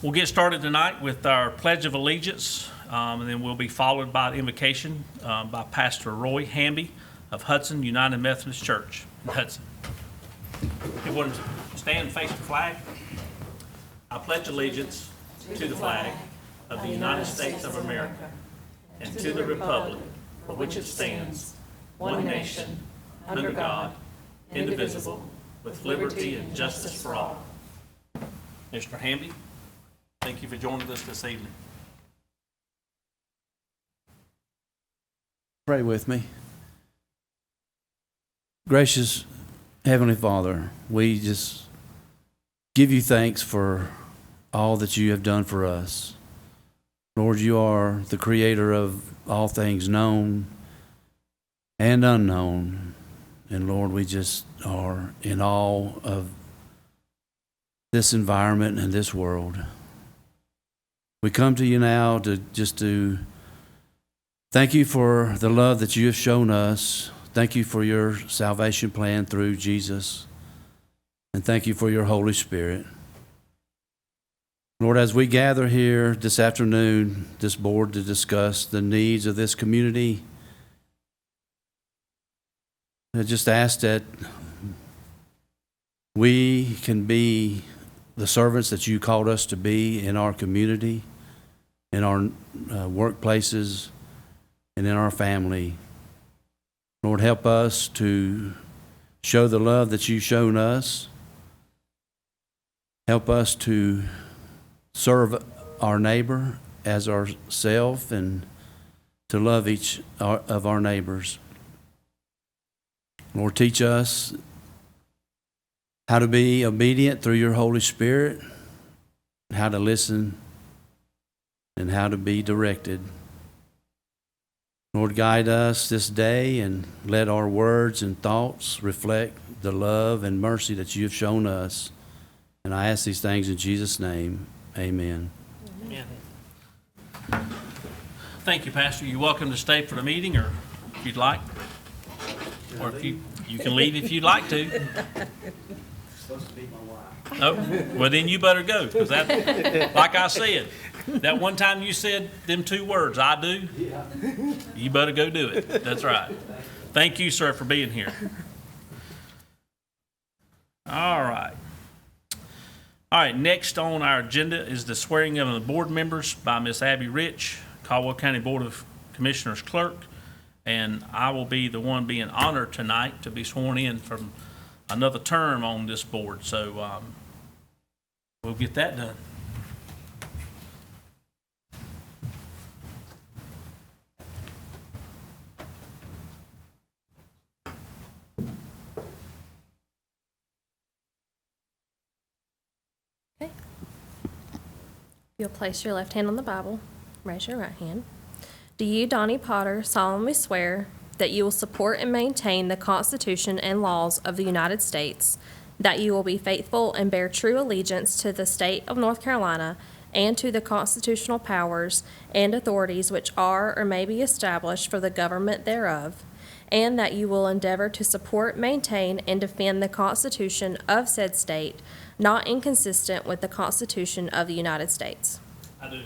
We'll get started tonight with our Pledge of Allegiance, and then we'll be followed by the invocation by Pastor Roy Hamby of Hudson United Methodist Church in Hudson. Everyone stand and face the flag. I pledge allegiance to the flag of the United States of America and to the republic for which it stands, one nation, under God, indivisible, with liberty and justice for all. Mr. Hamby, thank you for joining us this evening. Pray with me. Gracious Heavenly Father, we just give you thanks for all that you have done for us. Lord, you are the creator of all things known and unknown. And Lord, we just are in awe of this environment and this world. We come to you now to thank you for the love that you have shown us. Thank you for your salvation plan through Jesus. And thank you for your Holy Spirit. Lord, as we gather here this afternoon, this board, to discuss the needs of this community, I just ask that we can be the servants that you called us to be in our community, in our workplaces, and in our family. Lord, help us to show the love that you've shown us. Help us to serve our neighbor as ourselves and to love each of our neighbors. Lord, teach us how to be obedient through your Holy Spirit, how to listen, and how to be directed. Lord, guide us this day and let our words and thoughts reflect the love and mercy that you have shown us. And I ask these things in Jesus' name. Amen. Amen. Thank you, Pastor. You're welcome to stay for the meeting, or if you'd like. Or if you can leave if you'd like to. Supposed to be my wife. Oh, well then you better go, because that, like I said, that one time you said them two words, I do, Yeah. you better go do it. That's right. Thank you, sir, for being here. All right. All right, next on our agenda is the swearing of the board members by Miss Abby Rich, Caldwell County Board of Commissioners clerk, and I will be the one being honored tonight to be sworn in from another term on this board, so we'll get that done. Okay. You'll place your left hand on the Bible, raise your right hand. Do you, Donnie Potter, solemnly swear that you will support and maintain the Constitution and laws of the United States, that you will be faithful and bear true allegiance to the state of North Carolina and to the constitutional powers and authorities which are or may be established for the government thereof, and that you will endeavor to support, maintain, and defend the Constitution of said state, not inconsistent with the Constitution of the United States? I do.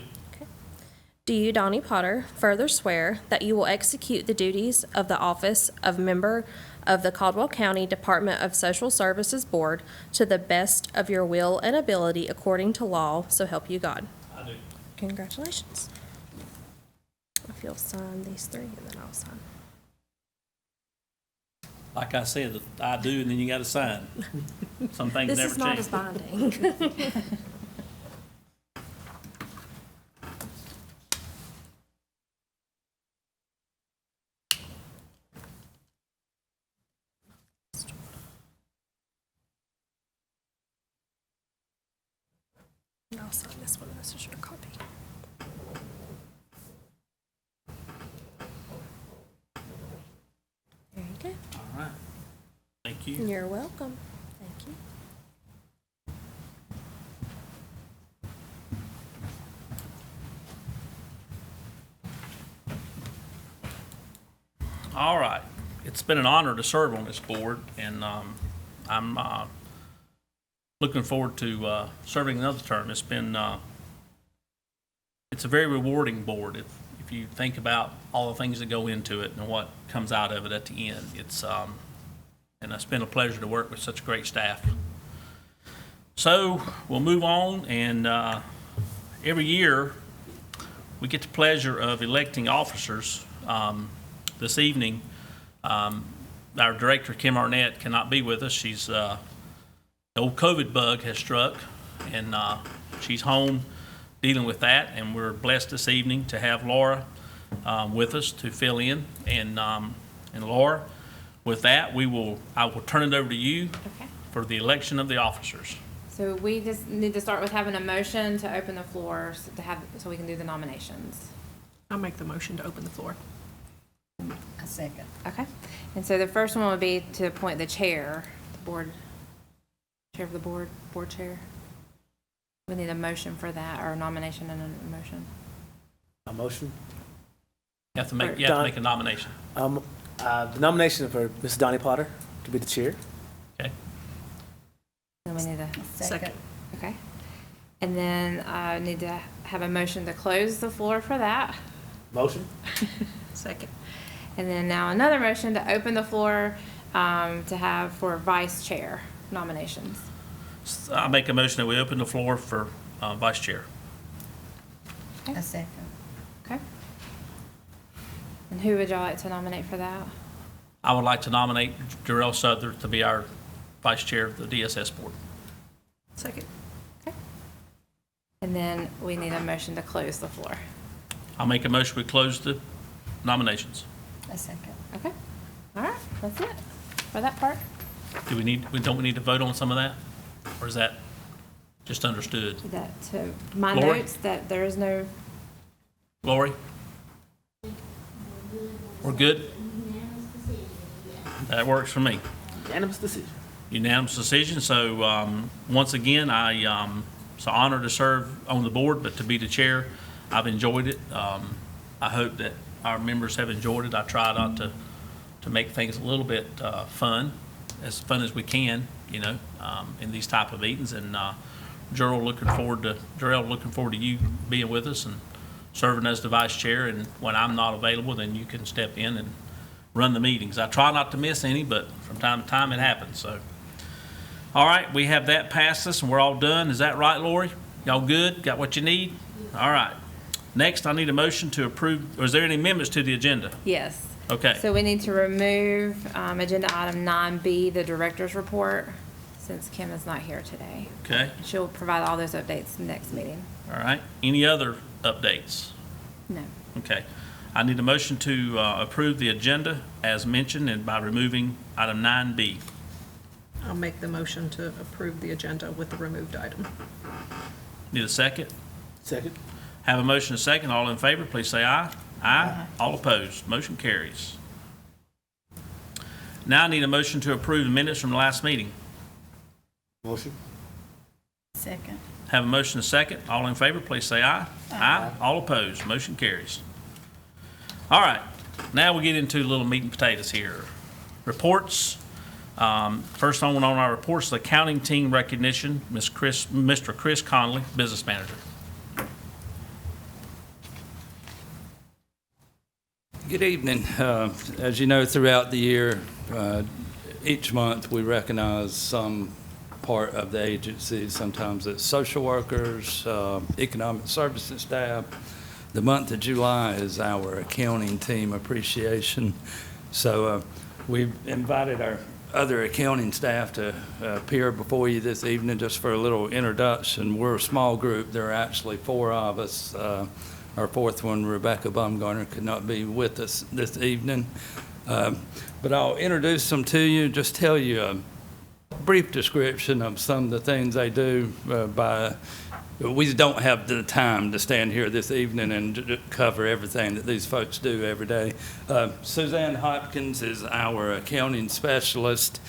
Do you, Donnie Potter, further swear that you will execute the duties of the office of member of the Caldwell County Department of Social Services Board to the best of your will and ability according to law, so help you God? I do. Congratulations. If you'll sign these three, and then I'll sign. Like I said, I do, and then you got to sign. Some things This never is not change. as binding. I'll sign this one. This is your copy. There you go. All right. Thank you. You're welcome. Thank you. All right. It's been an honor to serve on this board, and I'm looking forward to serving another term. It's been it's a very rewarding board. If you think about all the things that go into it and what comes out of it at the end, and it's been a pleasure to work with such great staff. So we'll move on, and every year we get the pleasure of electing officers. This evening, our director, Kim Arnett, cannot be with us. She's the old COVID bug has struck, and she's home dealing with that, and we're blessed this evening to have Laura with us to fill in. And Laura, with that, I will turn it over to you Okay. for the election of the officers. So we just need to start with having a motion to open the floor so we can do the nominations. I'll make the motion to open the floor. A second. Okay. And so the first one would be to appoint the chair, chair of the board chair. We need a motion for that, or a nomination and a motion. A motion? You have to make a nomination. The nomination for Ms. Donnie Potter to be the chair. Okay. Then we need a, Second. okay. And then I need to have a motion to close the floor for that. Motion? Second. And then now another motion to open the floor to have for vice chair nominations. I make a motion that we open the floor for vice chair. A second. Okay. And who would y'all like to nominate for that? I would like to nominate Jarrell Souther to be our vice chair of the DSS board. Second. And then we need a motion to close the floor. I'll make a motion we close the nominations. A second. Okay. All right, that's it for that part. Don't we need to vote on some of that? Or is that just understood? That to my Lori? notes that there is no, Lori? We're good? That works for me. Unanimous decision. Unanimous decision. So once again, it's an honor to serve on the board, but to be the chair, I've enjoyed it. I hope that our members have enjoyed it. I try not to make things a little bit fun as we can, in these type of meetings. And Jarrell, looking forward to you being with us and serving as the vice chair. And when I'm not available, then you can step in and run the meetings. I try not to miss any, but from time to time it happens. So, all right, we have that past us and we're all done. Is that right, Lori? Y'all good? Got what you need? All right. Next, I need a motion to approve, or is there any amendments to the agenda? yes. Okay. So we need to remove agenda item 9B, the director's report, since Kim is not here today. Okay. She'll provide all those updates next meeting. All right. Any other updates? No. Okay. I need a motion to approve the agenda as mentioned and by removing item 9B. I'll make the motion to approve the agenda with the removed item. Need a second? Second. Have a motion and a second. All in favor, please say aye. Aye. All opposed. Motion carries. Now I need a motion to approve the minutes from the last meeting. Motion. Second. Have a motion and a second. All in favor, please say aye. Aye. All opposed. Motion carries. All right. Now we get into little meat and potatoes here. Reports. First one on our reports, the accounting team recognition, Mr. Chris Conley, business manager. Good evening. As you know, throughout the year, each month we recognize some part of the agency. Sometimes it's social workers, economic services staff. The month of July is our accounting team appreciation. So we've invited our other accounting staff to appear before you this evening just for a little introduction. We're a small group. There are actually 4 of us. Our fourth one, Rebecca Baumgartner, could not be with us this evening. But I'll introduce them to you, just tell you a brief description of some of the things they do. We don't have the time to stand here this evening and cover everything that these folks do every day. Suzanne Hopkins is our accounting specialist.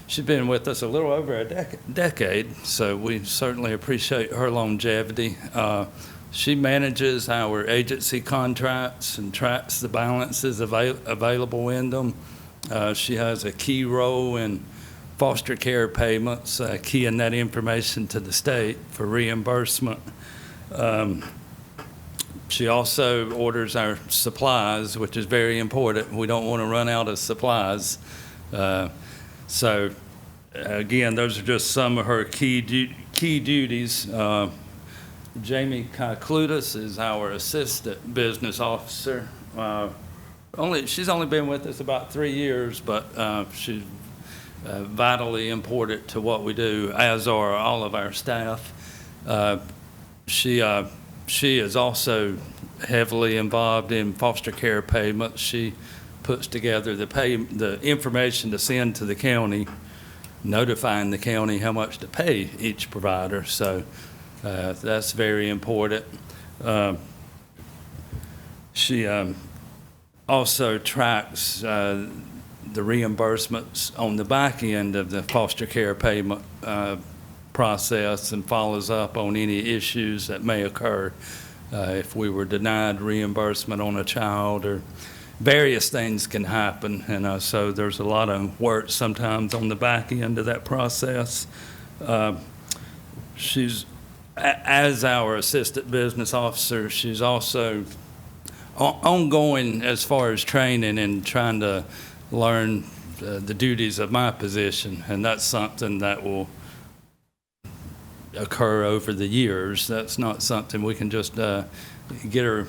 She's been with us a little over a decade, so we certainly appreciate her longevity. She manages our agency contracts and tracks the balances available in them. She has a key role in foster care payments, keying that information to the state for reimbursement. She also orders our supplies, which is very important. We don't want to run out of supplies. So, again, those are just some of her key duties. Jamie Kaklutis is our assistant business officer. She's only been with us about 3 years, but she's vitally important to what we do, as are all of our staff. She is also heavily involved in foster care payments. She puts together the information to send to the county, notifying the county how much to pay each provider. So that's very important. She also tracks the reimbursements on the back end of the foster care payment process and follows up on any issues that may occur if we were denied reimbursement on a child, or various things can happen. And so there's a lot of work sometimes on the back end of that process. She's, as our assistant business officer, she's also ongoing as far as training and trying to learn the duties of my position, and that's something that will occur over the years. That's not something we can just get her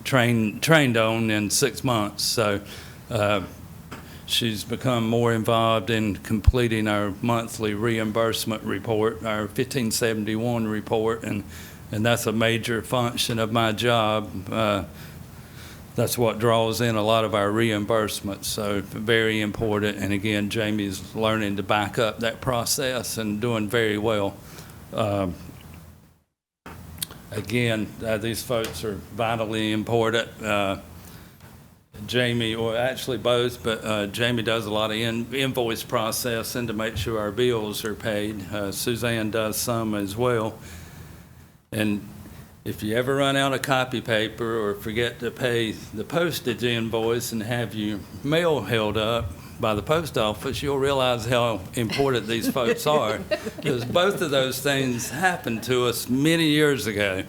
trained on in 6 months. So she's become more involved in completing our monthly reimbursement report, our 1571 report, and that's a major function of my job. That's what draws in a lot of our reimbursements, so very important. And again, Jamie's learning to back up that process and doing very well. Again, these folks are vitally important. Jamie, or actually both, but Jamie does a lot of invoice processing to make sure our bills are paid. Suzanne does some as well. And if you ever run out of copy paper or forget to pay the postage invoice and have your mail held up by the post office, you'll realize how important these folks are. Because both of those things happened to us many years ago.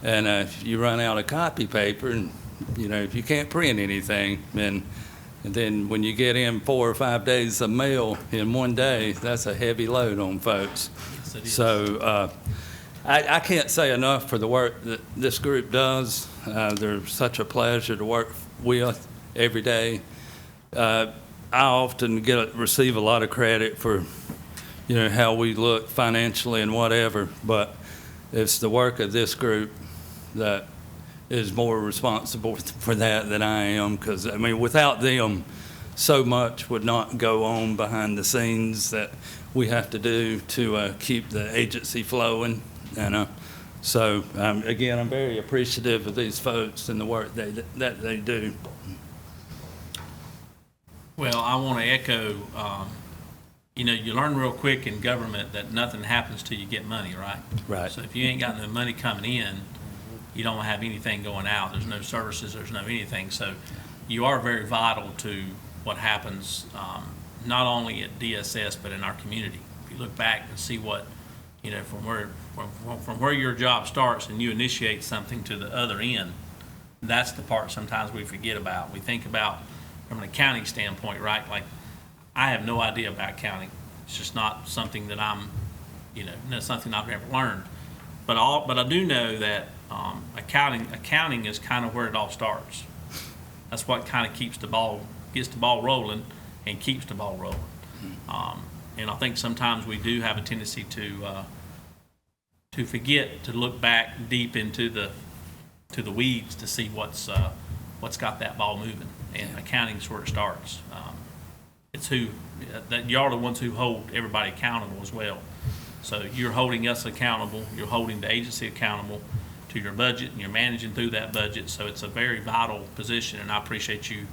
And if you run out of copy paper, and if you can't print anything, and then when you get in 4 or 5 days of mail in one day, that's a heavy load on folks. Yes, it is. So I can't say enough for the work that this group does. They're such a pleasure to work with every day. I often receive a lot of credit for, how we look financially and whatever, but it's the work of this group that is more responsible for that than I am, because, without them, so much would not go on behind the scenes that we have to do to keep the agency flowing. And so, again, I'm very appreciative of these folks and the work that they do. Well, I want to echo, you learn real quick in government that nothing happens till you get money, right? Right. So if you ain't got no money coming in, you don't have anything going out. There's no services, there's no anything. So you are very vital to what happens, not only at DSS, but in our community. If you look back and see what, from where your job starts and you initiate something to the other end, that's the part sometimes we forget about. We think about from an accounting standpoint, right? Like, I have no idea about accounting. It's just not something that I'm, not something I've ever learned. But I do know that accounting is kind of where it all starts. That's what kind of gets the ball rolling and keeps the ball rolling. And I think sometimes we do have a tendency to forget to look back deep into the weeds to see what's got that ball moving. And accounting's where it starts. It's that y'all are the ones who hold everybody accountable as well. So you're holding us accountable. You're holding the agency accountable to your budget, and you're managing through that budget. So it's a very vital position, and I appreciate you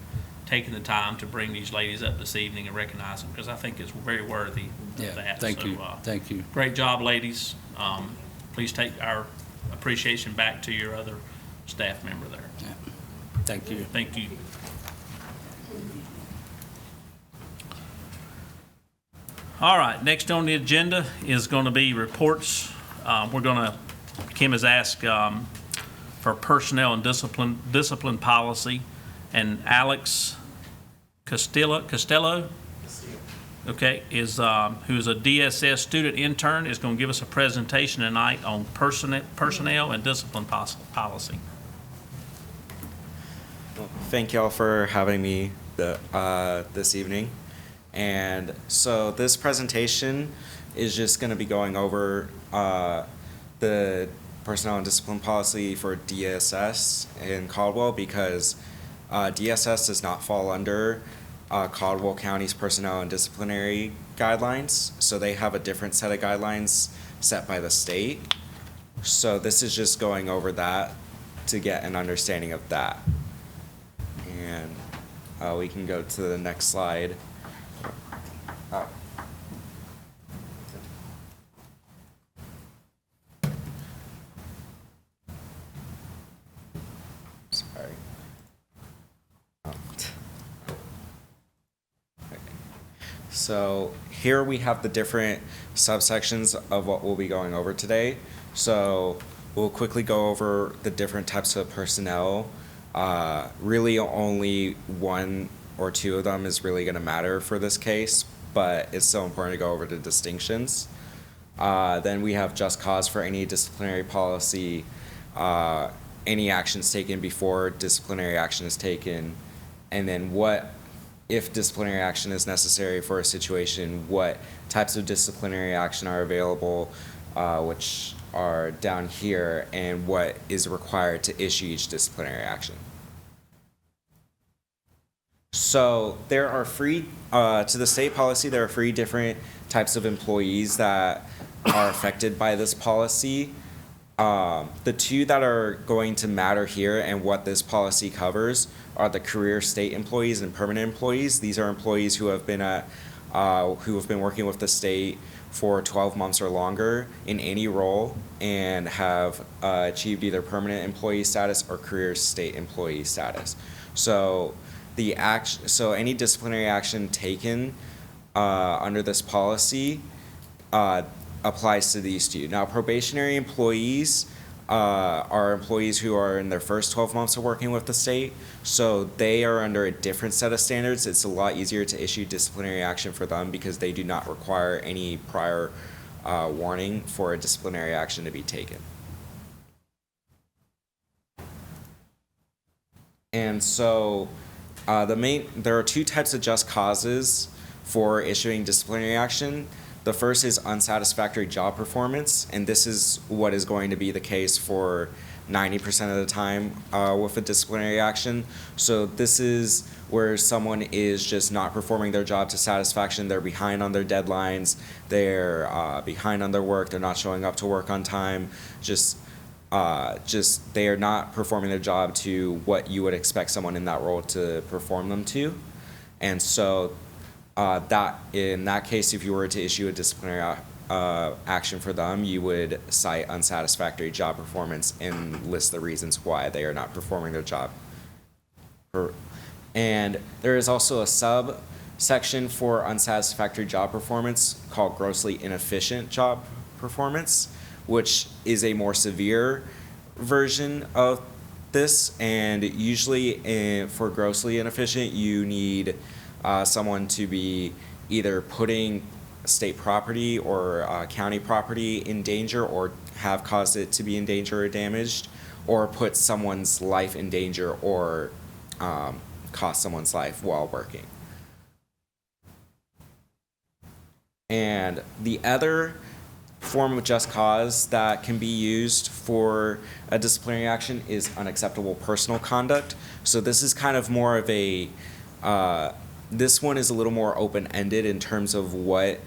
taking the time to bring these ladies up this evening and recognize them, because I think it's very worthy of that. Thank you. Thank you. Great job, ladies. Please take our appreciation back to your other staff member there. Yeah. Thank you. Thank you. All right, next on the agenda is going to be reports. Kim has asked for personnel and discipline policy, and Alex Costello, okay, who is a DSS student intern, is going to give us a presentation tonight on personnel and discipline policy. Thank y'all for having me this evening. And so this presentation is just going to be going over the personnel and discipline policy for DSS in Caldwell, because DSS does not fall under Caldwell County's personnel and disciplinary guidelines. So they have a different set of guidelines set by the state. So this is just going over that to get an understanding of that. And we can go to the next slide. Oh. Sorry. Okay. So here we have the different subsections of what we'll be going over today. So we'll quickly go over the different types of personnel. Really only one or two of them is really going to matter for this case, but it's so important to go over the distinctions. Then we have just cause for any disciplinary policy, any actions taken before disciplinary action is taken, and then what, if disciplinary action is necessary for a situation, what types of disciplinary action are available, which are down here, and what is required to issue each disciplinary action. So there are to the state policy, there are 3 different types of employees that are affected by this policy. The 2 that are going to matter here and what this policy covers are the career state employees and permanent employees. These are employees who have been working with the state for 12 months or longer in any role and have achieved either permanent employee status or career state employee status. So any disciplinary action taken under this policy applies to these 2. Now, probationary employees are employees who are in their first 12 months of working with the state, so they are under a different set of standards. It's a lot easier to issue disciplinary action for them because they do not require any prior warning for a disciplinary action to be taken. And so there are 2 types of just causes for issuing disciplinary action. The first is unsatisfactory job performance, and this is what is going to be the case for 90% of the time with a disciplinary action. So this is where someone is just not performing their job to satisfaction. They're behind on their deadlines, they're behind on their work, they're not showing up to work on time, they are not performing their job to what you would expect someone in that role to perform them to. And so in that case, if you were to issue a disciplinary action for them, you would cite unsatisfactory job performance and list the reasons why they are not performing their job. And there is also a subsection for unsatisfactory job performance called grossly inefficient job performance, which is a more severe version of this. And usually for grossly inefficient, you need someone to be either putting state property or county property in danger, or have caused it to be in danger or damaged, or put someone's life in danger, or cost someone's life while working. And the other form of just cause that can be used for a disciplinary action is unacceptable personal conduct. So this is kind of more of a this one is a little more open-ended in terms of what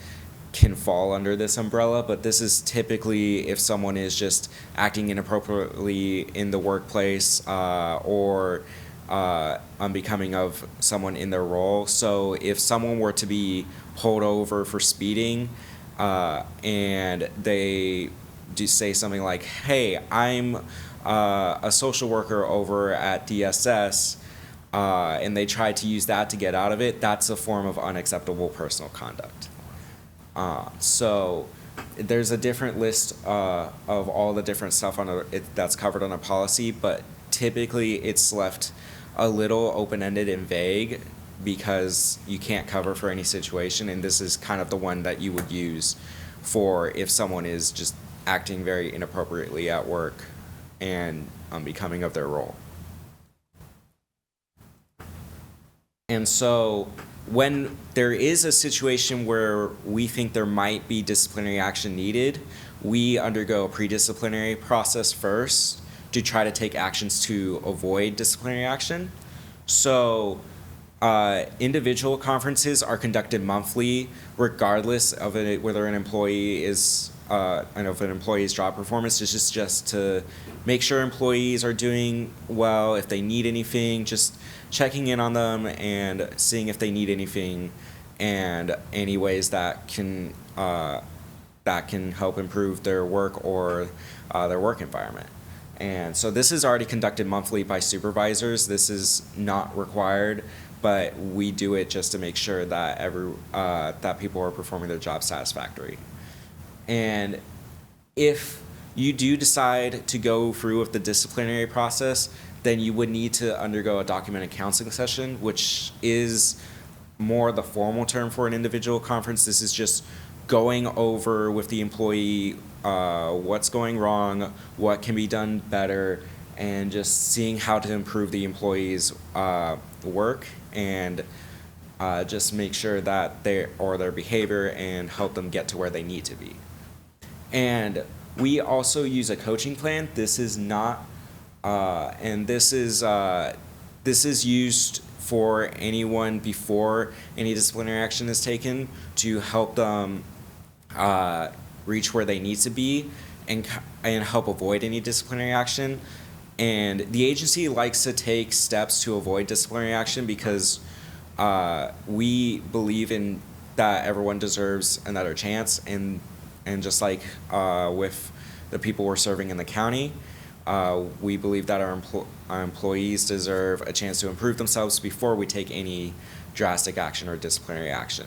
can fall under this umbrella, but this is typically if someone is just acting inappropriately in the workplace or unbecoming of someone in their role. So if someone were to be pulled over for speeding and they do say something like, "Hey, I'm a social worker over at DSS," and they try to use that to get out of it, that's a form of unacceptable personal conduct. So there's a different list of all the different stuff that's covered on a policy, but typically it's left a little open-ended and vague because you can't cover for any situation, and this is kind of the one that you would use for if someone is just acting very inappropriately at work and unbecoming of their role. And so when there is a situation where we think there might be disciplinary action needed, we undergo a pre-disciplinary process first to try to take actions to avoid disciplinary action. So individual conferences are conducted monthly, regardless of whether an employee is, if an employee's job performance is just to make sure employees are doing well, if they need anything, just checking in on them and seeing if they need anything and any ways that can help improve their work or their work environment. And so this is already conducted monthly by supervisors. This is not required, but we do it just to make sure that that people are performing their job satisfactorily. And if you do decide to go through with the disciplinary process, then you would need to undergo a documented counseling session, which is more the formal term for an individual conference. This is just going over with the employee what's going wrong, what can be done better, and just seeing how to improve the employee's work and just make sure that their behavior and help them get to where they need to be. And we also use a coaching plan. This is not, and this is used for anyone before any disciplinary action is taken to help them reach where they need to be and help avoid any disciplinary action. And the agency likes to take steps to avoid disciplinary action because we believe in that everyone deserves another chance, and just like with the people we're serving in the county, we believe that our employees deserve a chance to improve themselves before we take any drastic action or disciplinary action.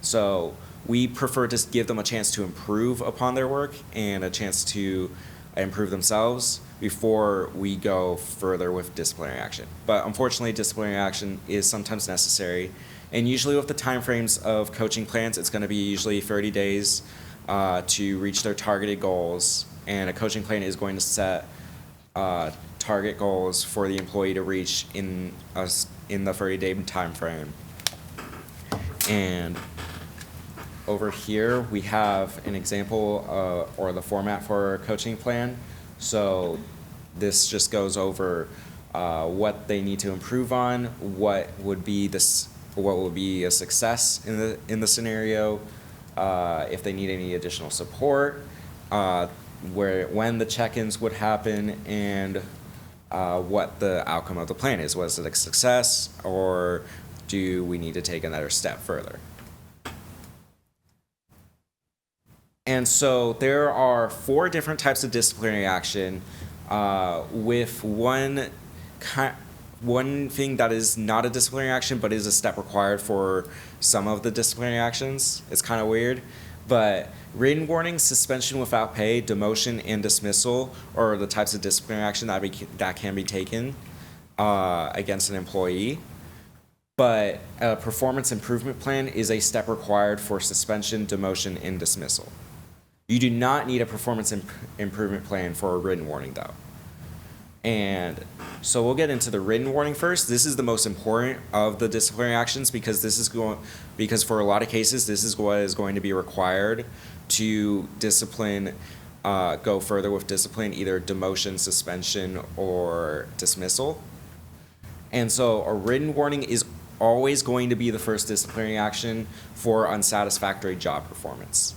So we prefer to give them a chance to improve upon their work and a chance to improve themselves before we go further with disciplinary action. But unfortunately, disciplinary action is sometimes necessary. And usually with the timeframes of coaching plans, it's going to be usually 30 days to reach their targeted goals. And a coaching plan is going to set target goals for the employee to reach in the 30-day time frame. And over here we have an example or the format for a coaching plan. So this just goes over what they need to improve on, what would be a success in the scenario, if they need any additional support, when the check-ins would happen, and what the outcome of the plan is. Was it a success, or do we need to take another step further? And so there are 4 different types of disciplinary action, with one thing that is not a disciplinary action but is a step required for some of the disciplinary actions. It's kind of weird, but written warning, suspension without pay, demotion, and dismissal are the types of disciplinary action that can be taken against an employee. But a performance improvement plan is a step required for suspension, demotion, and dismissal. You do not need a performance improvement plan for a written warning, though. And so we'll get into the written warning first. This is the most important of the disciplinary actions because for a lot of cases, this is what is going to be required to discipline, go further with discipline, either demotion, suspension, or dismissal. And so a written warning is always going to be the first disciplinary action for unsatisfactory job performance.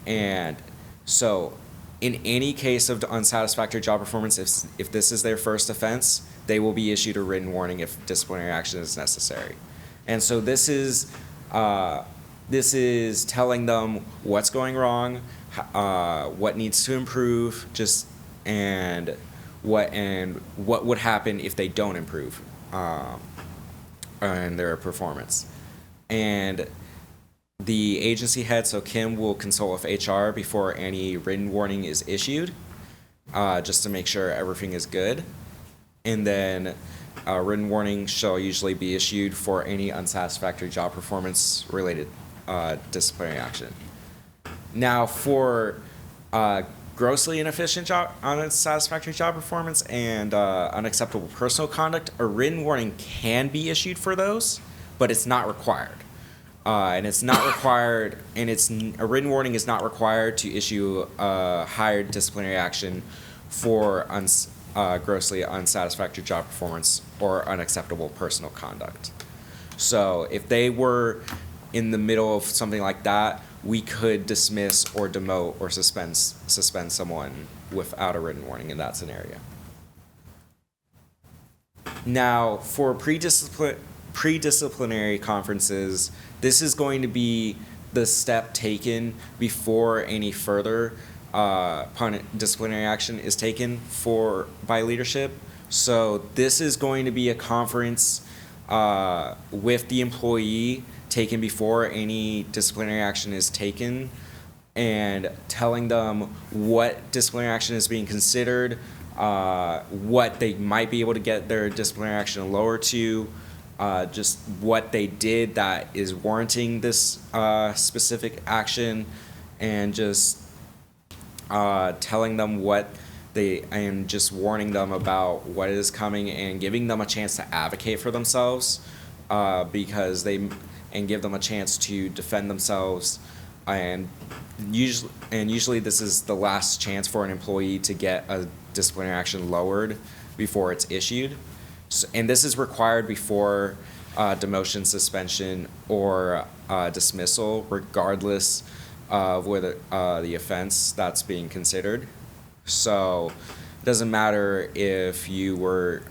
And so in any case of unsatisfactory job performance, if this is their first offense, they will be issued a written warning if disciplinary action is necessary. And so this is telling them what's going wrong, what needs to improve, and what would happen if they don't improve in their performance. And The agency head, so Kim, will consult with HR before any written warning is issued, just to make sure everything is good. And then a written warning shall usually be issued for any unsatisfactory job performance related disciplinary action. Now, for grossly inefficient unsatisfactory job performance and unacceptable personal conduct, a written warning can be issued for those, but it's not required. And it's not required, and a written warning is not required to issue a higher disciplinary action for grossly unsatisfactory job performance or unacceptable personal conduct. So if they were in the middle of something like that, we could dismiss or demote or suspend someone without a written warning in that scenario. Now, for pre-disciplinary conferences, this is going to be the step taken before any further disciplinary action is taken by leadership. So this is going to be a conference with the employee taken before any disciplinary action is taken, and telling them what disciplinary action is being considered, what they might be able to get their disciplinary action lower to, just what they did that is warranting this specific action, and just telling them and just warning them about what is coming and giving them a chance to advocate for themselves, and give them a chance to defend themselves. And usually this is the last chance for an employee to get a disciplinary action lowered before it's issued. And this is required before demotion, suspension, or dismissal, regardless of whether the offense that's being considered. So it doesn't matter if you were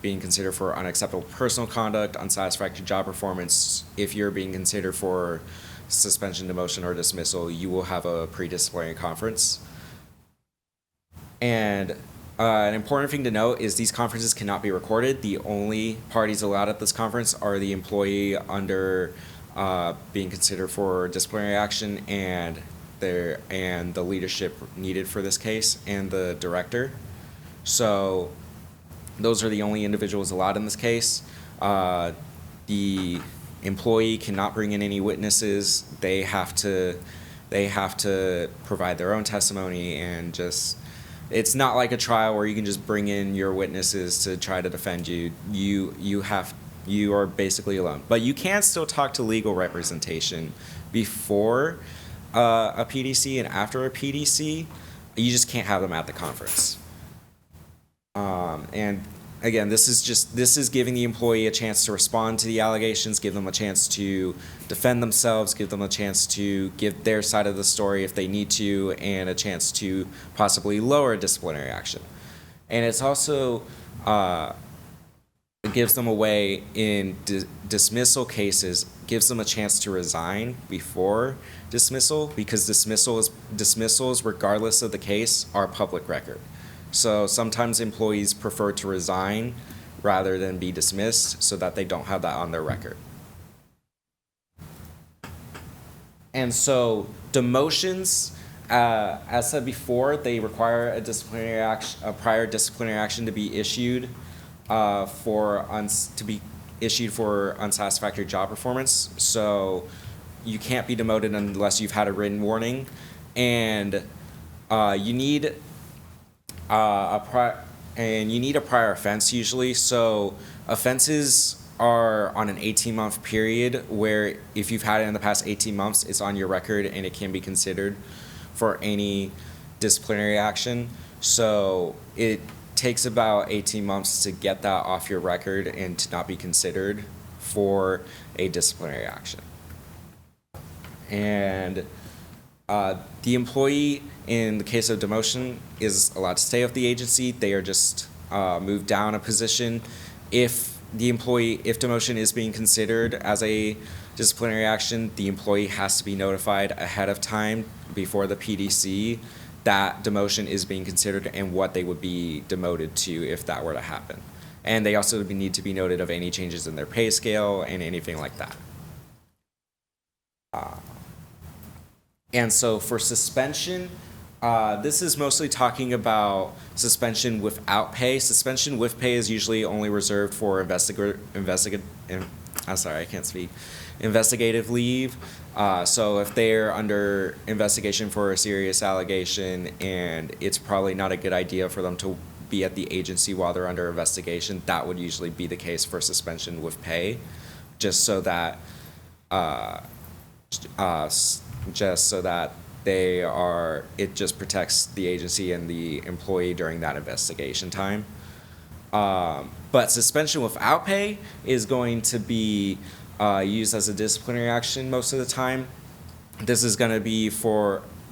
being considered for unacceptable personal conduct, unsatisfactory job performance. If you're being considered for suspension, demotion, or dismissal, you will have a pre-disciplinary conference. And an important thing to note is these conferences cannot be recorded. The only parties allowed at this conference are the employee under being considered for disciplinary action and the leadership needed for this case, and the director. So those are the only individuals allowed in this case. The employee cannot bring in any witnesses. They have to provide their own testimony, and just, it's not like a trial where you can just bring in your witnesses to try to defend you. You are basically alone. But you can still talk to legal representation before a PDC and after a PDC. You just can't have them at the conference. And again, this is giving the employee a chance to respond to the allegations, give them a chance to defend themselves, give them a chance to give their side of the story if they need to, and a chance to possibly lower disciplinary action. And it's also it gives them a way in dismissal cases, gives them a chance to resign before dismissal, because dismissals, regardless of the case, are public record. So sometimes employees prefer to resign rather than be dismissed so that they don't have that on their record. And so demotions, as said before, they require a prior disciplinary action to be issued to be issued for unsatisfactory job performance. So you can't be demoted unless you've had a written warning, and you need a prior offense usually. So offenses are on an 18-month period, where if you've had it in the past 18 months, it's on your record and it can be considered for any disciplinary action. So it takes about 18 months to get that off your record and to not be considered for a disciplinary action. And the employee, in the case of demotion, is allowed to stay with the agency. They are just moved down a position. If demotion is being considered as a disciplinary action, the employee has to be notified ahead of time before the PDC that demotion is being considered and what they would be demoted to if that were to happen. And they also need to be noted of any changes in their pay scale and anything like that. And so for suspension, this is mostly talking about suspension without pay. Suspension with pay is usually only reserved for investigative leave. So if they're under investigation for a serious allegation and it's probably not a good idea for them to be at the agency while they're under investigation, that would usually be the case for suspension with pay, just so that it just protects the agency and the employee during that investigation time. But suspension without pay is going to be used as a disciplinary action most of the time. This is going to be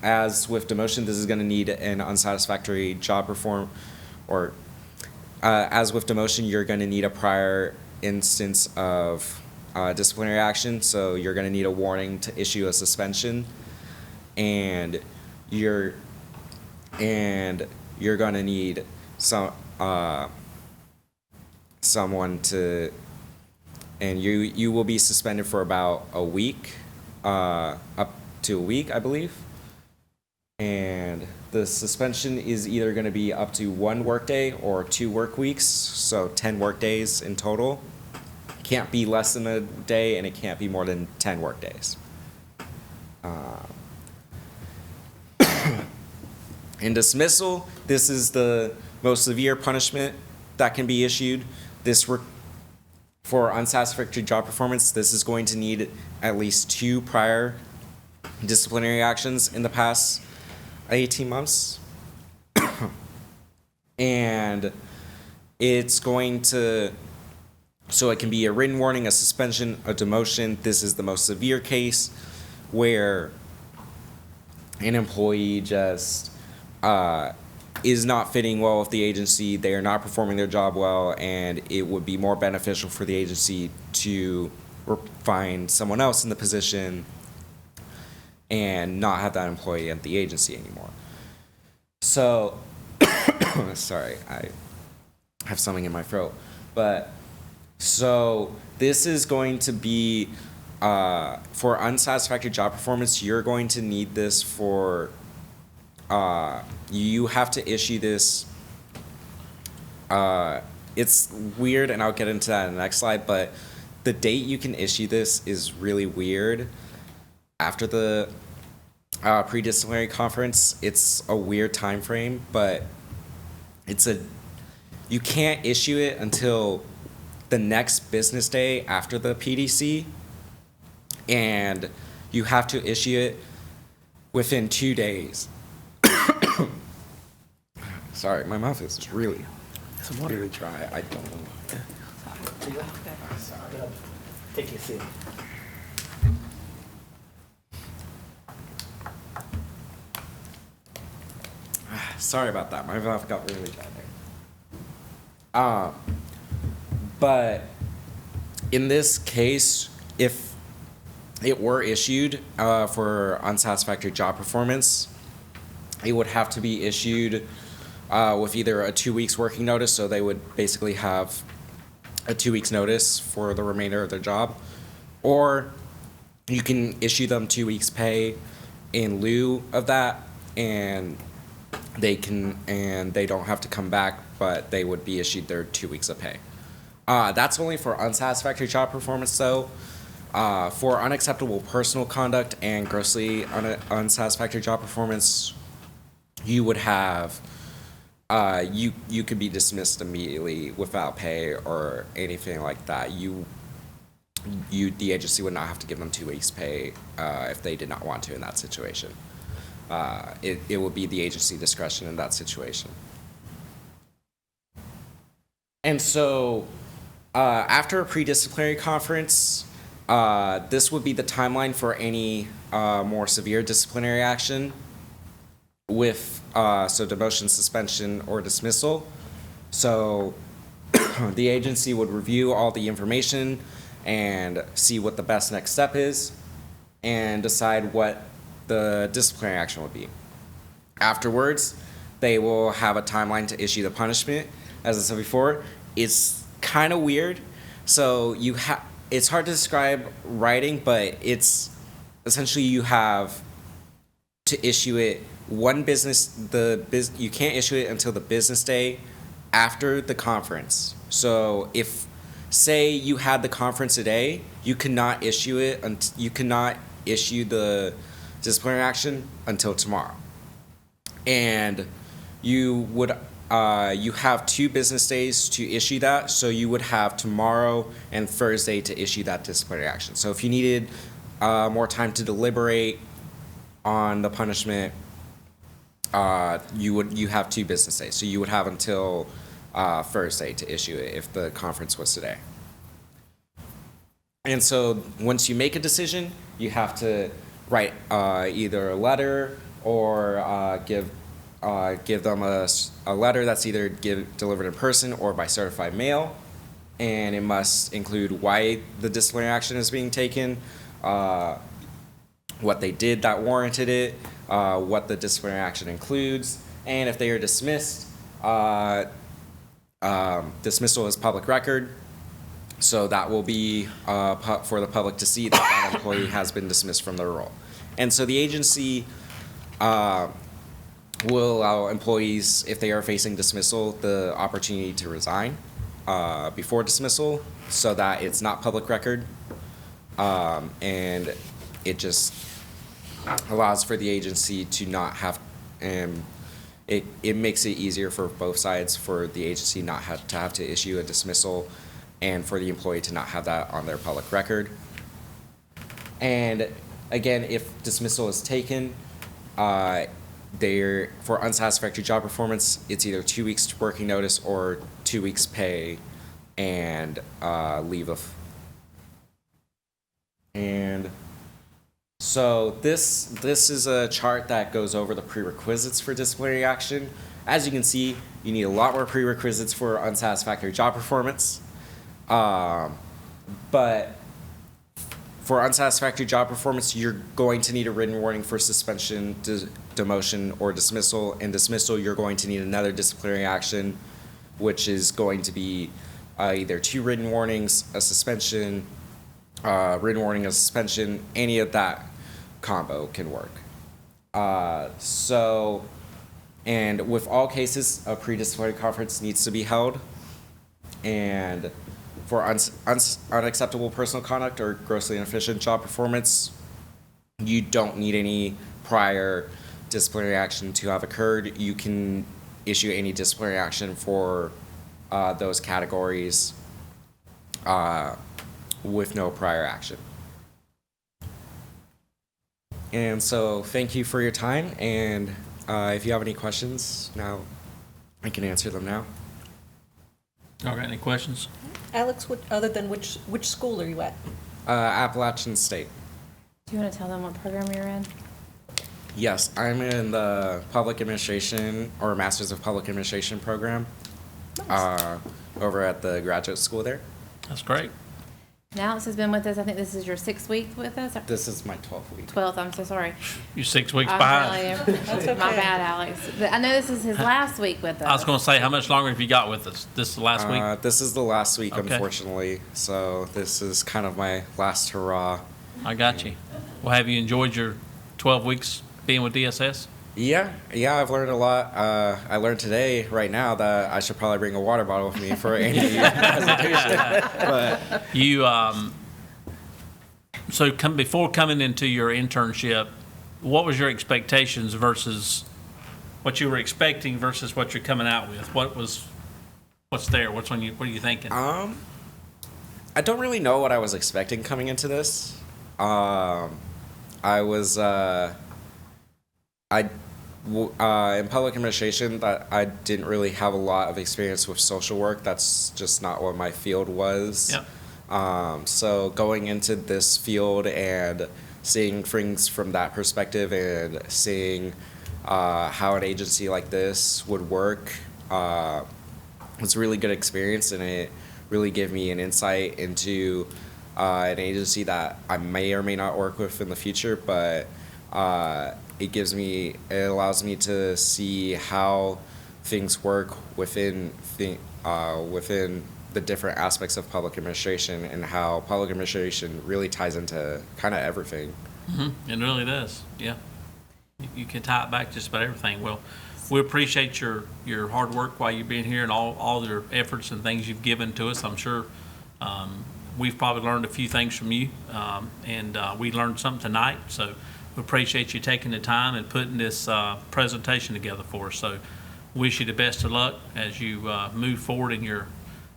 as with demotion, this is going to need an unsatisfactory job as with demotion, you're going to need a prior instance of disciplinary action. So you're going to need a warning to issue a suspension, and you're going to need someone to, and you will be suspended for about a week, up to a week, I believe. And the suspension is either going to be up to 1 workday or 2 work weeks, so 10 work days in total. Can't be less than a day, and it can't be more than 10 work days. In dismissal, this is the most severe punishment that can be issued. For unsatisfactory job performance, this is going to need at least 2 prior disciplinary actions in the past 18 months. And it's going to, so it can be a written warning, a suspension, a demotion. This is the most severe case where an employee just is not fitting well with the agency. They are not performing their job well, and it would be more beneficial for the agency to find someone else in the position and not have that employee at the agency anymore. So, sorry, I have something in my throat. But, so this is going to be, for unsatisfactory job performance, you're going to need this for, you have to issue this, it's weird, and I'll get into that in the next slide, but the date you can issue this is really weird. After the pre-disciplinary conference, it's a weird time frame, but you can't issue it until the next business day after the PDC, and you have to issue it within 2 days. Sorry, my mouth is really dry. I don't know. Sorry. Take your seat. Sorry about that. My mouth got really dry there. But in this case, if it were issued for unsatisfactory job performance, it would have to be issued with either a 2 weeks working notice, so they would basically have a 2 weeks notice for the remainder of their job, or you can issue them 2 weeks pay in lieu of that, and they don't have to come back, but they would be issued their 2 weeks of pay. That's only for unsatisfactory job performance, though. For unacceptable personal conduct and grossly unsatisfactory job performance, you would have, you could be dismissed immediately without pay or anything like that. The agency would not have to give them 2 weeks pay if they did not want to in that situation. It would be the agency discretion in that situation. And so after a pre-disciplinary conference, this would be the timeline for any more severe disciplinary action with so demotion, suspension, or dismissal. So the agency would review all the information and see what the best next step is and decide what the disciplinary action would be. Afterwards, they will have a timeline to issue the punishment. As I said before, it's kind of weird. So it's hard to describe writing, but it's essentially you have to issue it you can't issue it until the business day after the conference. So if, say you had the conference today, you cannot issue the disciplinary action until tomorrow. And you have 2 business days to issue that, so you would have tomorrow and Thursday to issue that disciplinary action. So if you needed more time to deliberate on the punishment, you have 2 business days. So you would have until Thursday to issue it if the conference was today. And so once you make a decision, you have to write either a letter or give them a letter that's either delivered in person or by certified mail, and it must include why the disciplinary action is being taken, what they did that warranted it, what the disciplinary action includes, and if they are dismissed, dismissal is public record, so that will be for the public to see that employee has been dismissed from their role. And so the agency will allow employees, if they are facing dismissal, the opportunity to resign before dismissal so that it's not public record. And it just allows for the agency to not have, it makes it easier for both sides, for the agency not have to issue a dismissal and for the employee to not have that on their public record. And again, if dismissal is taken, for unsatisfactory job performance, it's either 2 weeks working notice or 2 weeks pay and leave of. And so this is a chart that goes over the prerequisites for disciplinary action. As you can see, you need a lot more prerequisites for unsatisfactory job performance. But for unsatisfactory job performance, you're going to need a written warning for suspension, demotion, or dismissal. In dismissal, you're going to need another disciplinary action, which is going to be either 2 written warnings, a suspension, written warning, a suspension. Any of that combo can work. And with all cases, a pre-disciplinary conference needs to be held. And for unacceptable personal conduct or grossly inefficient job performance, you don't need any prior disciplinary action to have occurred. You can issue any disciplinary action for those categories with no prior action. And so thank you for your time, and if you have any questions now, I can answer them now. All right, any questions? Alex, other than which school are you at? Appalachian State. Do you want to tell them what program you're in? Yes, I'm in the Public Administration or Masters of Public Administration program over at the graduate school there. That's great. Now Alex has been with us, I think this is your 6th week with us? This is my 12th week. 12th, I'm so sorry. You're 6 weeks I'm behind. telling you. My bad, Alex. But I know this is his last week with us. I was going to say, how much longer have you got with us? This is the last week? This is the last week, Okay. unfortunately. So this is kind of my last hurrah. I got you. Well, have you enjoyed your 12 weeks being with DSS? Yeah, I've learned a lot. I learned today, right now, that I should probably bring a water bottle with me for any presentation. But You, so before coming into your internship, what was your expectations versus what you were expecting versus what you're coming out with? What's there? What are you thinking? I don't really know what I was expecting coming into this. I was in public administration, that I didn't really have a lot of experience with social work. That's just not what my field was. Yep. So going into this field and seeing things from that perspective and seeing how an agency like this would work was a really good experience, and it really gave me an insight into an agency that I may or may not work with in the future, but it allows me to see how things work within the different aspects of public administration, and how public administration really ties into kind of everything. Mm-hmm. It really does, yeah. You can tie it back to just about everything. Well, we appreciate your hard work while you've been here and all your efforts and things you've given to us. I'm sure we've probably learned a few things from you, and we learned something tonight. So we appreciate you taking the time and putting this presentation together for us. So wish you the best of luck as you move forward in your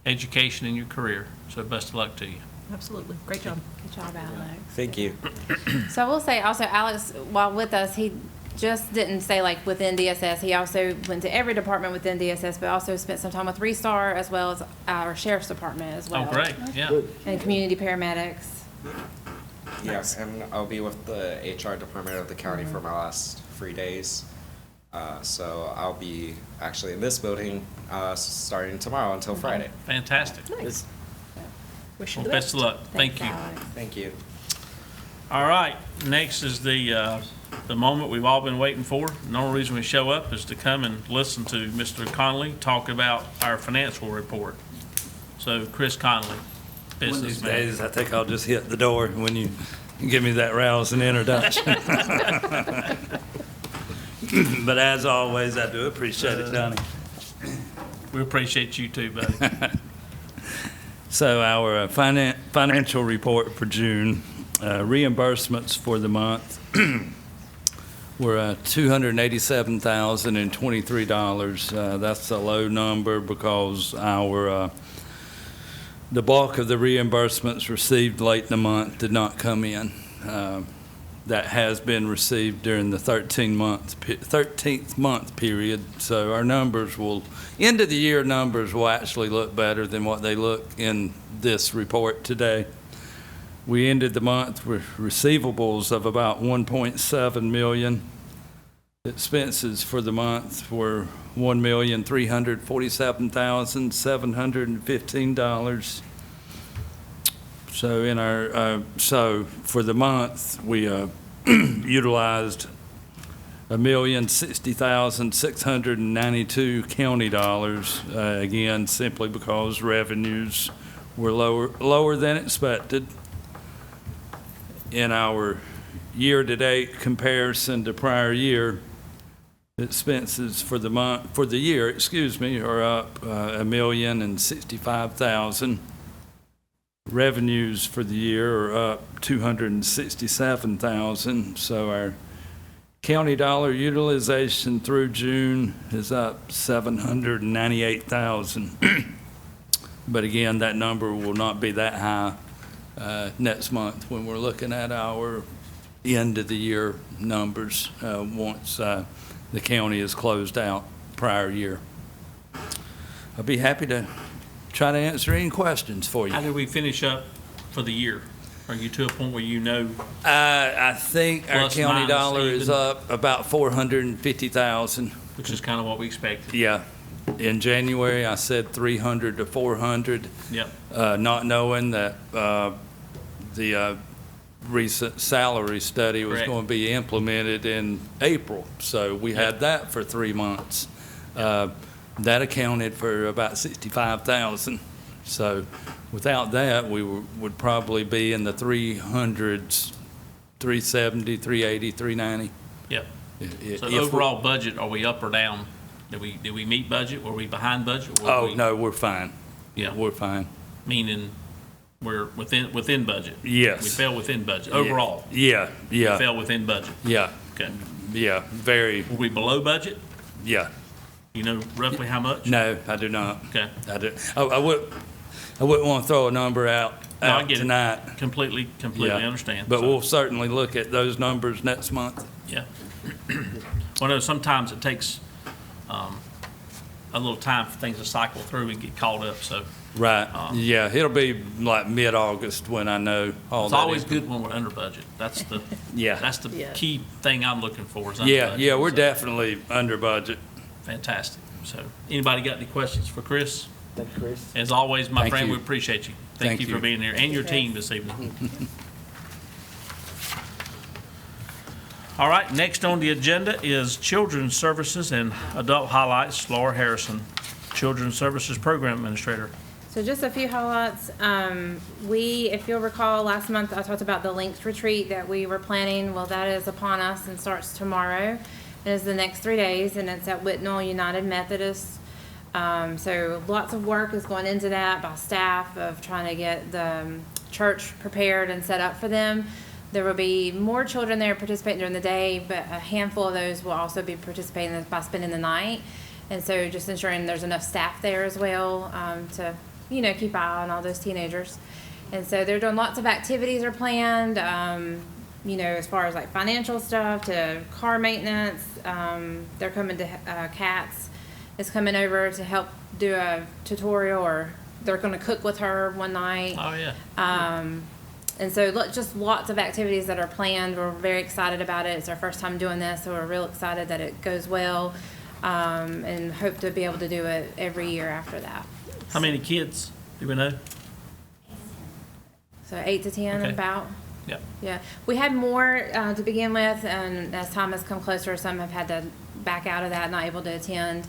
education and your career. So best of luck to you. Absolutely. Great job. Good job, Alex. Thank you. So I will say also, Alex, while with us, he just didn't stay like within DSS. He also went to every department within DSS, but also spent some time with Restar as well as our sheriff's department as well. Oh, great, yeah. And community paramedics. Yes, and I'll be with the HR department of the county for my last 3 days. So I'll be actually in this building starting tomorrow until Friday. Fantastic. Nice. Wish you Well, the best of luck. Thank you. Alex. Thank you. All right, next is the moment we've all been waiting for. The only reason we show up is to come and listen to Mr. Connolly talk about our financial report. So Chris Connolly, One of these businessman. days, I think I'll just hit the door when you give me that rousing introduction. But as always, I do appreciate it, Donnie. We appreciate you too, buddy. So our financial report for June, reimbursements for the month were $287,023. That's a low number because the bulk of the reimbursements received late in the month did not come in. That has been received during the 13th month period. So our numbers end of the year numbers will actually look better than what they look in this report today. We ended the month with receivables of about 1.7 million. Expenses for the month were $1,347,715. So so for the month, we utilized $1,060,692 county dollars, again, simply because revenues were lower than expected. In our year-to-date comparison to prior year, expenses for the year, are up $1,065,000. Revenues for the year are up $267,000. So our county dollar utilization through June is up $798,000. But again, that number will not be that high next month when we're looking at our end of the year numbers once the county is closed out prior year. I'll be happy to try to answer any questions for you. How did we finish up for the year? Are you to a point where you know? I think our Plus, county minus, dollar is even? up about 450,000. Which is kind of what we expected. Yeah. In January, I said 300 to 400, Yep. not knowing that the recent salary study was Correct. going to be implemented in April. So we had that for 3 months. That accounted for about 65,000. So without that, we would probably be in the 300s, 370, 380, 390. Yep. So If we- overall budget, are we up or down? Did we meet budget? Were we behind budget? Were Oh, we- no, we're fine. Yeah. We're fine. Meaning we're within budget? Yes. We fell within budget, overall? Yeah, We yeah, fell within budget? yeah, Okay. yeah, very, Were we below budget? yeah. You know roughly how much? No, I do not. Okay. I wouldn't want to throw a number out No, I get it. tonight. Completely Yeah. understand. But So, we'll certainly look at those numbers next month. Yeah. Well, no, sometimes it takes a little time for things to cycle through and get caught up, so Right, yeah, it'll be like mid-August when I know all it's that. always good when we're under budget. That's the Yeah, the key thing I'm looking for is under budget. yeah, we're So, definitely under budget. fantastic. So, anybody got any questions for Chris? Thank you, Chris. As always, my Thank friend, you. we appreciate you. Thank Thank you for you. being here and your team this evening. All right, next on the agenda is Children's Services and Adult Highlights. Laura Harrison, Children's Services Program Administrator. So just a few highlights. If you'll recall, last month I talked about the Links retreat that we were planning. Well, that is upon us and starts tomorrow. It is the next 3 days, and it's at Whitnall United Methodist. So lots of work is going into that by staff of trying to get the church prepared and set up for them. There will be more children there participating during the day, but a handful of those will also be participating by spending the night. And so just ensuring there's enough staff there as well to, keep an eye on all those teenagers. And so they're doing lots of activities are planned, as far as like financial stuff to car maintenance. They're coming to Katz is coming over to help do a tutorial, or they're going to cook with her one night. Oh, yeah. And so just lots of activities that are planned. We're very excited about it. It's our first time doing this, so we're real excited that it goes well, and hope to be able to do it every year after that. How many kids do we know? So 8 to 10 Okay. about. Yep. Yeah, we had more to begin with, and as time has come closer, some have had to back out of that, not able to attend,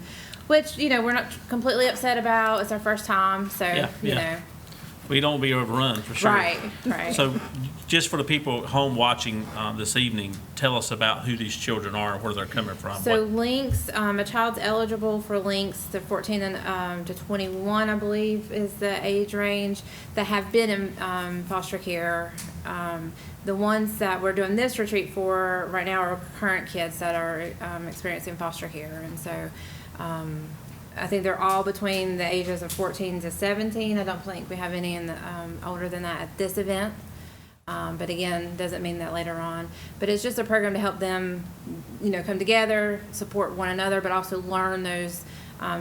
which, we're not completely upset about. It's our first time, so, Yeah. We don't be overrun, for sure. Right. So just for the people at home watching this evening, tell us about who these children are and where they're coming from. So What- Links, a child's eligible for Links to 14 and to 21, I believe, is the age range that have been in foster care. The ones that we're doing this retreat for right now are current kids that are experiencing foster care, and so I think they're all between the ages of 14 to 17. I don't think we have any in the older than that at this event. But again, doesn't mean that later on. But it's just a program to help them, come together, support one another, but also learn those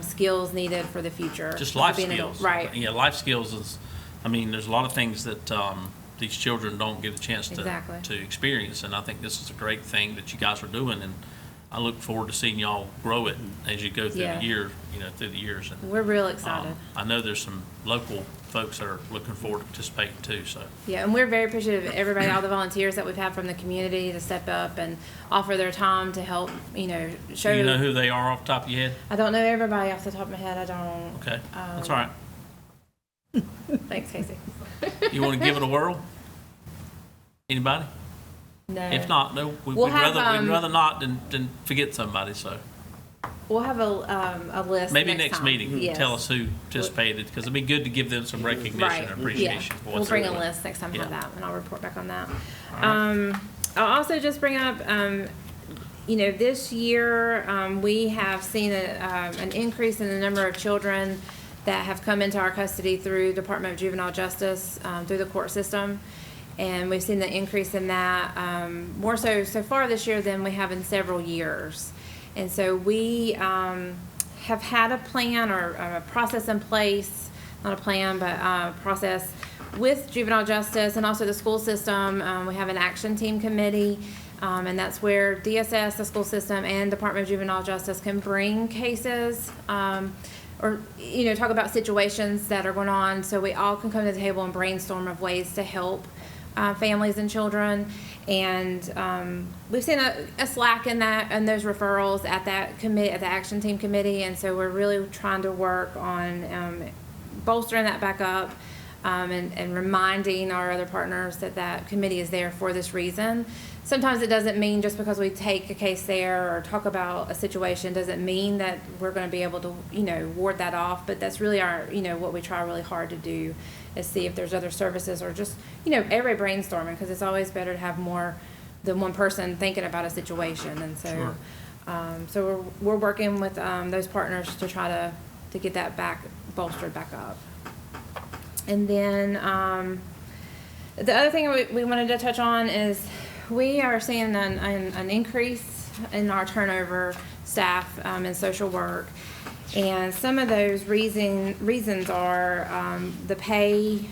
skills needed for the future. Just for life being an adult. skills. Right. Yeah, life skills is, there's a lot of things that these children don't get a chance Exactly. to experience. And I think this is a great thing that you guys are doing. And I look forward to seeing y'all grow it as you go through Yeah. the year, through the years. And, We're real excited. I know there's some local folks that are looking forward to participating too, so. Yeah, and we're very appreciative of everybody, all the volunteers that we've had from the community to step up and offer their time to help, show. Do you know who they are off the top of your head? I don't know everybody off the top of my head. I don't. Okay, that's all right. Thanks, Casey. You want to give it a whirl? Anybody? No. If not, no, we'd We'll have, rather not than forget somebody, so. We'll have a list. Maybe next time. meeting, you can Yes. tell us who participated, because it'd be good to give them some recognition Right. and appreciation for We'll what they're bring a doing. list next time we have Yeah. that, and I'll report back on that. I'll also just bring up, this year, we have seen an increase in the number of children that have come into our custody through Department of Juvenile Justice, through the court system. And we've seen the increase in that, more so far this year than we have in several years. And so we have had a plan or a process in place, not a plan, but a process with juvenile justice and also the school system. We have an action team committee, and that's where DSS, the school system, and Department of Juvenile Justice can bring cases or, talk about situations that are going on, so we all can come to the table and brainstorm of ways to help families and children. And we've seen a slack in that and those referrals at that committee, at the action team committee, and so we're really trying to work on bolstering that back up, and reminding our other partners that committee is there for this reason. Sometimes it doesn't mean just because we take a case there or talk about a situation doesn't mean that we're going to be able to, ward that off, but that's really our, what we try really hard to do is see if there's other services or just, every brainstorming, because it's always better to have more than one person thinking about a situation. And so, Sure. so we're working with those partners to try to get that bolstered back up. And then the other thing we wanted to touch on is we are seeing an increase in our turnover staff in social work. And some of those reasons are the pay.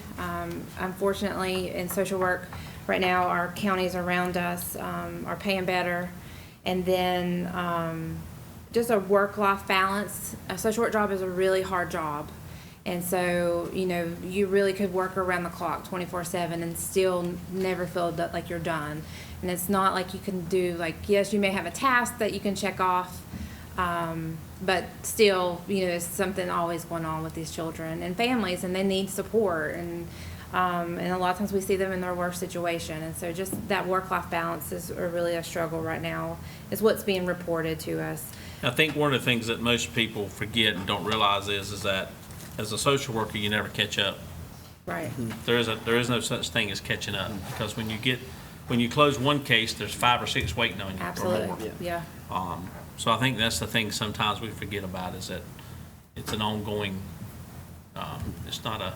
Unfortunately, in social work right now, our counties around us are paying better. And then just a work-life balance. A social work job is a really hard job. And so, you really could work around the clock 24/7 and still never feel like you're done. And it's not like you can do, yes, you may have a task that you can check off, But still, there's something always going on with these children and families, and they need support. And a lot of times we see them in their worst situation. And so just that work-life balance is really a struggle right now, is what's being reported to us. I think one of the things that most people forget and don't realize is that as a social worker, you never catch up. Right. There is no such thing as catching up, because when you close one case, there's 5 or 6 waiting on you or more. Absolutely. Yeah. So I think that's the thing sometimes we forget about, is that it's an ongoing, it's not a,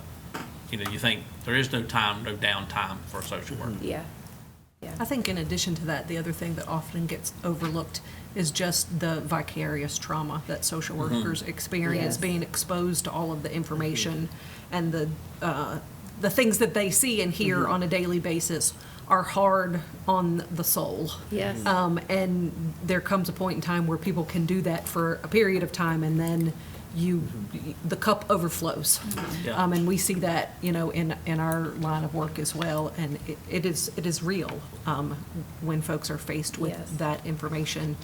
you think there is no time, no downtime for a social worker. Yeah. I think in addition to that, the other thing that often gets overlooked is just the vicarious trauma that social workers experience, Yes. being exposed to all of the information and the things that they see and hear on a daily basis are hard on the soul. Yes. And there comes a point in time where people can do that for a period of time, and then the cup overflows. Yeah. And we see that, in our line of work as well. And it is real when folks are faced with Yes. that information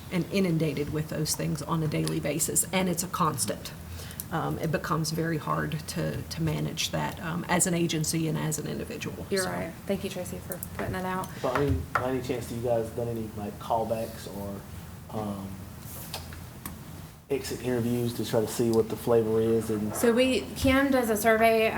and inundated with those things on a daily basis. And it's a constant. It becomes very hard to manage that as an agency and as an individual. You're So, right. Thank you, Tracy, for putting that out. But by any chance, do you guys done any like callbacks or exit interviews to try to see what the flavor is? And So Kim does a survey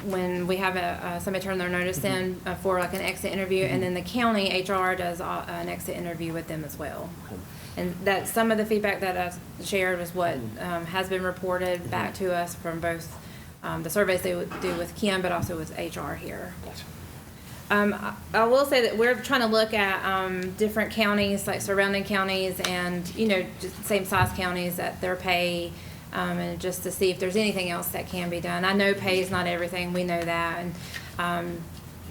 when we have somebody turn their notice in for like an exit interview, and then the county HR does an exit interview with them as well. Okay. And that some of the feedback that I shared was what has been reported back to us from both the surveys they would do with Kim, but also with HR here. Gotcha. I will say that we're trying to look at different counties, like surrounding counties, and just same size counties at their pay, and just to see if there's anything else that can be done. I know pay is not everything. We know that, and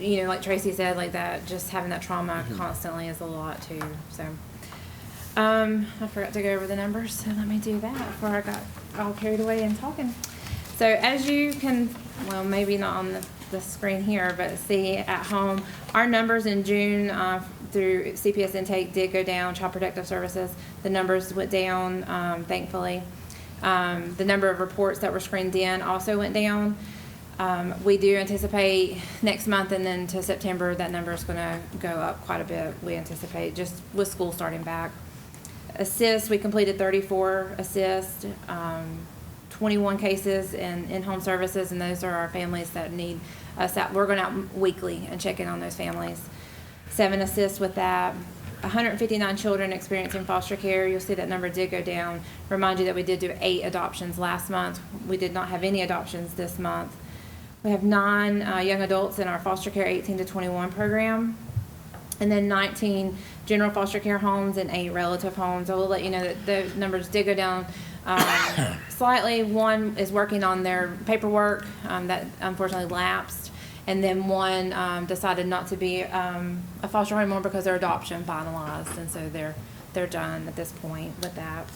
like Tracy said, like that, just having that trauma constantly is a lot too. So. I forgot to go over the numbers, so let me do that before I got all carried away in talking. So as you can, well, maybe not on the screen here, but see at home, our numbers in June through CPS intake did go down, Child Protective Services. The numbers went down, thankfully. The number of reports that were screened in also went down. We do anticipate next month and then to September that number is going to go up quite a bit. We anticipate just with school starting back. Assists, we completed 34 assists, 21 cases in home services, and those are our families that need us out. We're going out weekly and checking on those families. 7 assists with that. 159 children experiencing foster care. You'll see that number did go down. Remind you that we did do 8 adoptions last month. We did not have any adoptions this month. We have 9 young adults in our foster care 18 to 21 program, and then 19 general foster care homes and 8 relative homes. I will let you know that the numbers did go down slightly. 1 is working on their paperwork that unfortunately lapsed, and then 1 decided not to be a foster home anymore because their adoption finalized, and so they're done at this point with that.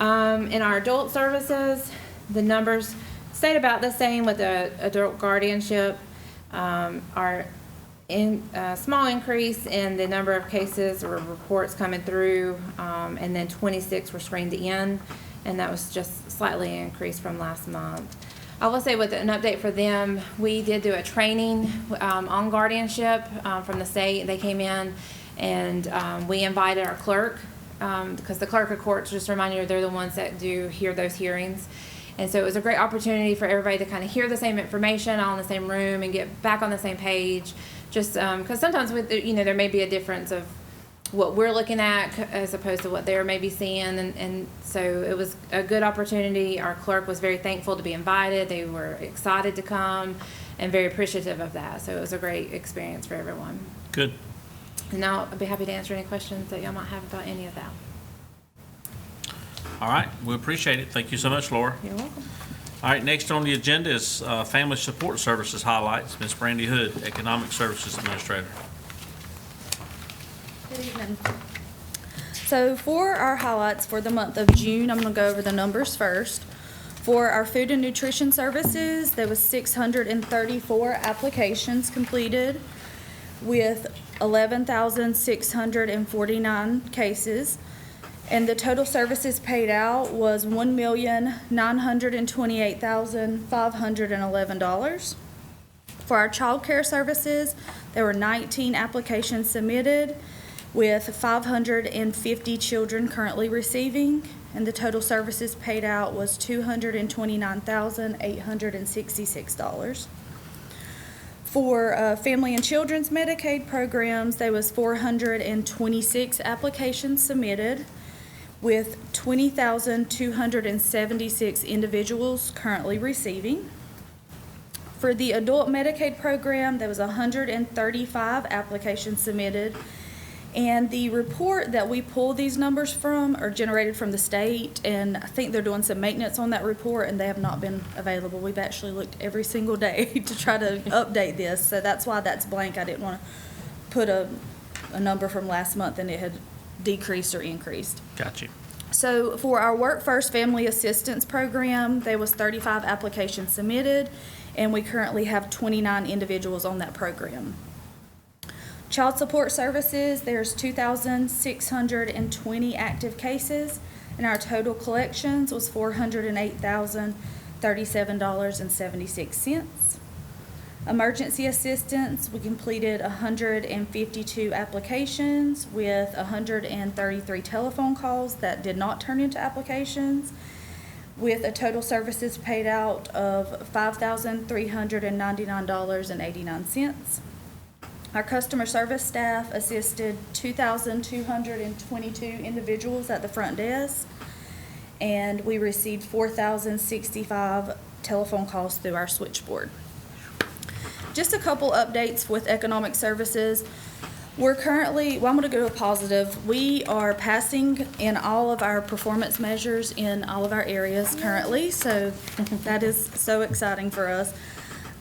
In our adult services, the numbers stayed about the same with the adult guardianship. Our small increase in the number of cases or reports coming through, and then 26 were screened in, and that was just slightly increased from last month. I will say with an update for them, we did do a training on guardianship from the state. They came in and we invited our clerk, because the clerk of courts, just to remind you, they're the ones that do hear those hearings. And so it was a great opportunity for everybody to kind of hear the same information all in the same room and get back on the same page. Just because sometimes there may be a difference of what we're looking at as opposed to what they're maybe seeing, and so it was a good opportunity. Our clerk was very thankful to be invited. They were excited to come and very appreciative of that. So it was a great experience for everyone. Good. And now I'd be happy to answer any questions that y'all might have about any of that. All right, we appreciate it. Thank you so much, Laura. You're welcome. All right, next on the agenda is Family Support Services highlights. Ms. Brandy Hood, Economic Services Administrator. Good evening. So for our highlights for the month of June, I'm going to go over the numbers first. For our food and nutrition services, there was 634 applications completed with 11,649 cases. And the total services paid out was $1,928,511. For our child care services, there were 19 applications submitted with 550 children currently receiving, and the total services paid out was $229,866. For family and children's Medicaid programs, there was 426 applications submitted with 20,276 individuals currently receiving. For the adult Medicaid program, there was 135 applications submitted, and the report that we pull these numbers from are generated from the state, and I think they're doing some maintenance on that report, and they have not been available. We've actually looked every single day to try to update this, so that's why that's blank. I didn't want to put a number from last month and it had decreased or increased. Got you. So for our Work First Family Assistance Program, there was 35 applications submitted, and we currently have 29 individuals on that program. Child Support Services, there's 2,620 active cases, and our total collections was $408,037.76. Emergency Assistance, we completed 152 applications with 133 telephone calls that did not turn into applications, with a total services paid out of $5,399.89. Our customer service staff assisted 2,222 individuals at the front desk, and we received 4,065 telephone calls through our switchboard. Just a couple updates with economic services. We're currently, well, I'm going to go to a positive. We are passing in all of our performance measures in all of our areas currently, so that is so exciting for us.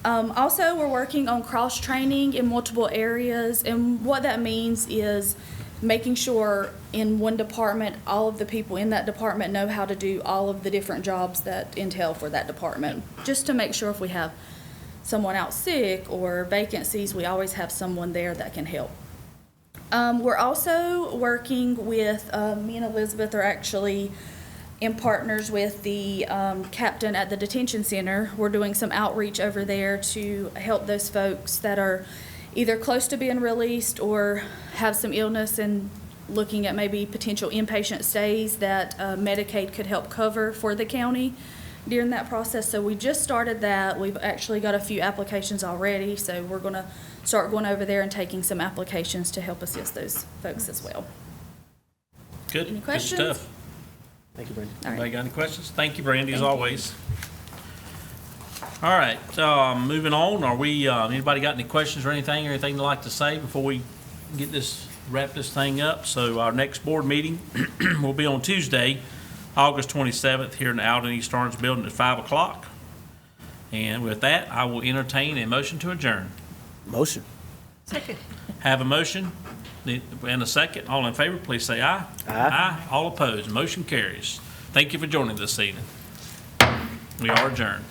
Also, we're working on cross-training in multiple areas, and what that means is making sure in one department, all of the people in that department know how to do all of the different jobs that entail for that department, just to make sure if we have someone out sick or vacancies, we always have someone there that can help. We're also working with, me and Elizabeth are actually in partners with the captain at the detention center. We're doing some outreach over there to help those folks that are either close to being released or have some illness, and looking at maybe potential inpatient stays that Medicaid could help cover for the county during that process. So we just started that. We've actually got a few applications already, so we're going to start going over there and taking some applications to help assist those folks as well. Good. Any Good questions? stuff. Thank you, Brandon. All right. Anybody got any questions? Thank you, Brandy, as Thank you. always. All right, moving on. Are we, anybody got any questions or anything they'd like to say before we get this, wrap this thing up? So our next board meeting will be on Tuesday, August 27th, here in the Alden East Orange Building at 5 o'clock. And with that, I will entertain a motion to adjourn. Motion. Second. Have a motion and a second. All in favor, please say aye. Aye. All opposed. Motion carries. Thank you for joining this evening. We are adjourned.